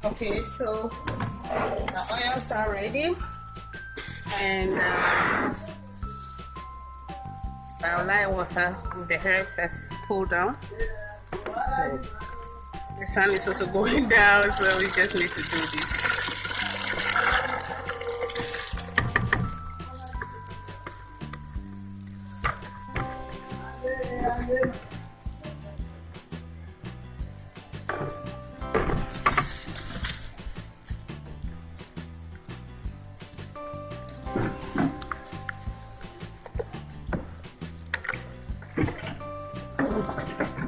Okay, so the oils are ready, and our light water with the herbs has cooled down. So the sun is also going down, so we just need to do this.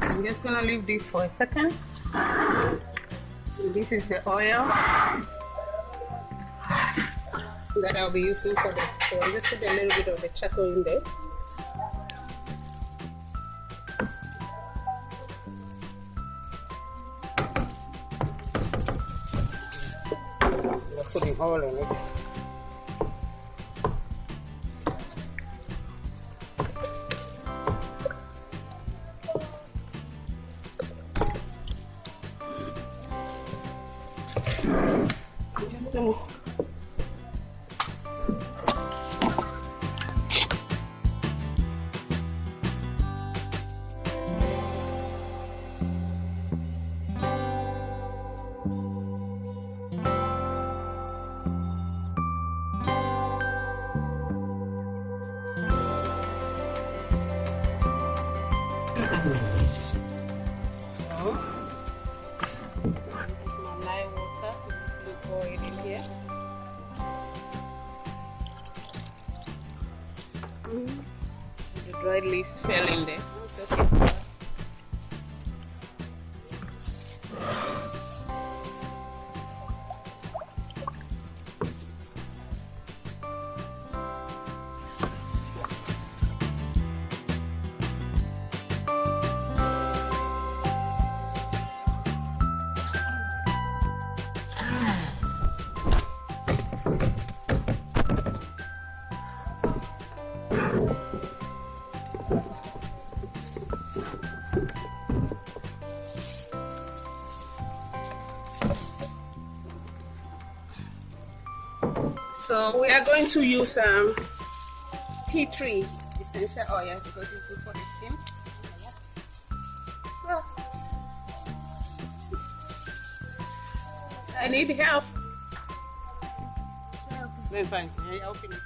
I'm just gonna leave this for a second. This is the oil that I'll be using for the. So I'll just put a little bit of the charcoal in there. I'm putting oil in it. I'm just gonna. So, this is my lye water. Just gonna pour it in here. The dried leaves fell in there. It's okay. So we are going to use tea tree essential oil because it's good for the skin. Well, I need help. Very fine. I open it.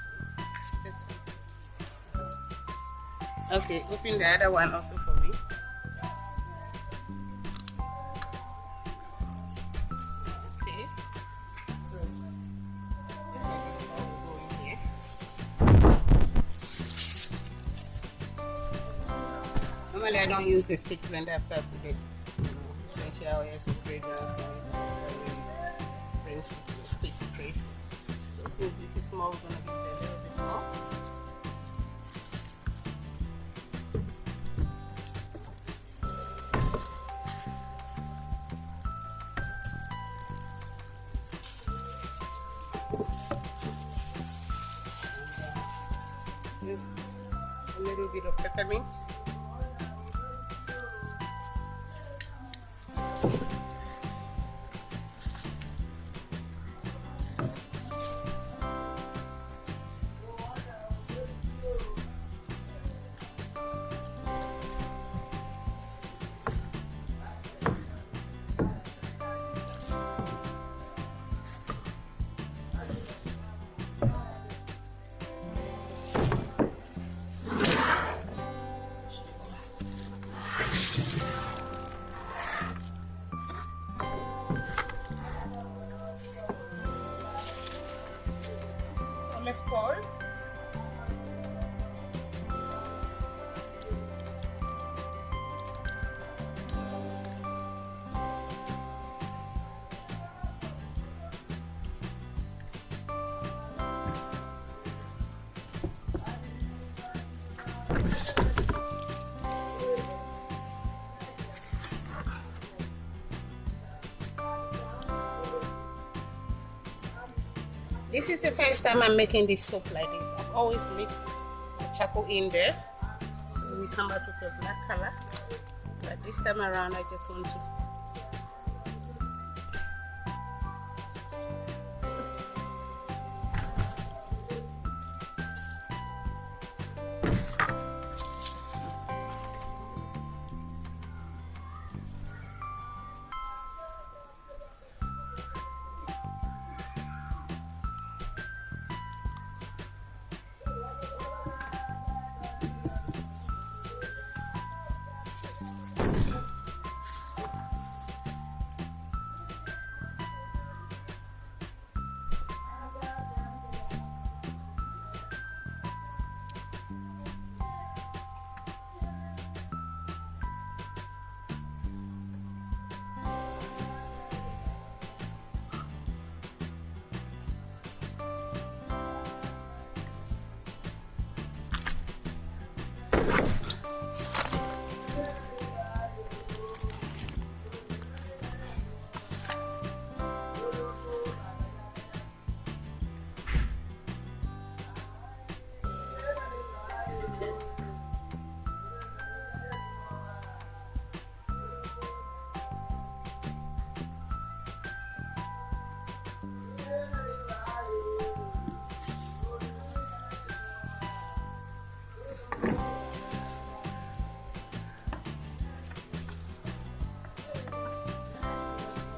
Okay, open the other one also for me. Okay. So normally I don't use the stick blender after I put it. Essential oils with fragrance and brings stick trace. So since this is small, we're gonna give it a little bit more. Just a little bit of peppermint. So let's pour it. This is the first time I'm making this soap like this. I've always mixed the charcoal in there, so we come out with a black color. But this time around, I just want to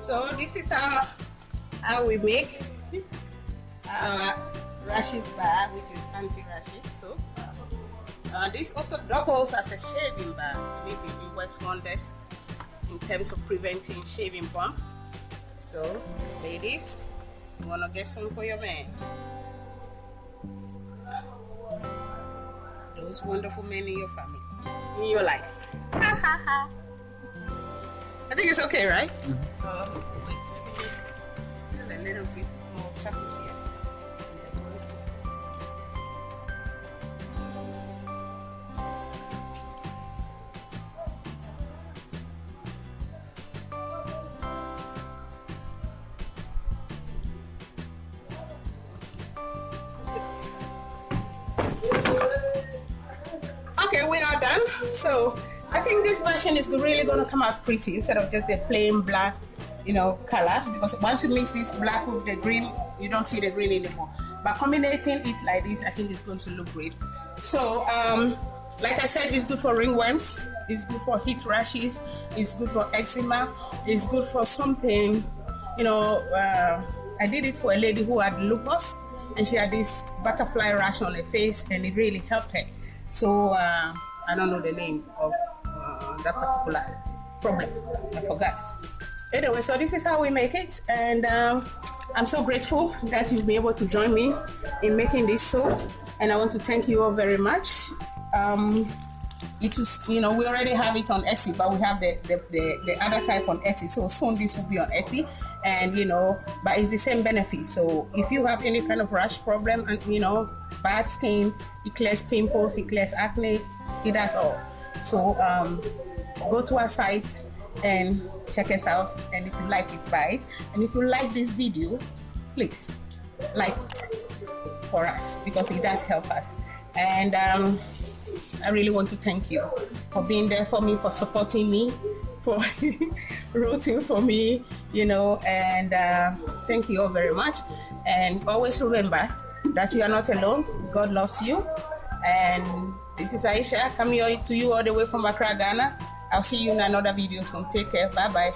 So this is how we make rashes bar, which is anti-rashes soap. This also doubles as a shaving bar. Believe me, it works wonders in terms of preventing shaving bumps. So ladies, you wanna get some for your man, those wonderful men in your family, in your life. I think it's okay, right? Wait, let me just still a little bit more chocolate here. Okay, we are done. So I think this version is really going to come out pretty instead of just the plain black, color. Because once you mix this black with the green, you don't see the green anymore. But combining it like this, I think it's going to look great. So, like I said, it's good for ringworms. It's good for heat rashes. It's good for eczema. It's good for something, I did it for a lady who had lupus, and she had this butterfly rash on her face, and it really helped her. So I don't know the name of that particular problem. I forgot. Anyway, so this is how we make it, and I'm so grateful that you'll be able to join me in making this soap, and I want to thank you all very much. It was, we already have it on Etsy, but we have the other type on Etsy. So soon this will be on Etsy, and but it's the same benefit. So if you have any kind of rash problem and bad skin, it clears pimples, it clears acne, it does all. So go to our site and check us out, and if you like it, buy it. And if you like this video, please like it for us, because it does help us. And I really want to thank you for being there for me, for supporting me, for rooting for me, and thank you all very much. And always remember that you are not alone. God loves you. And this is Aisha coming to you all the way from Accra, Ghana. I'll see you in another video soon. Take care. Bye bye.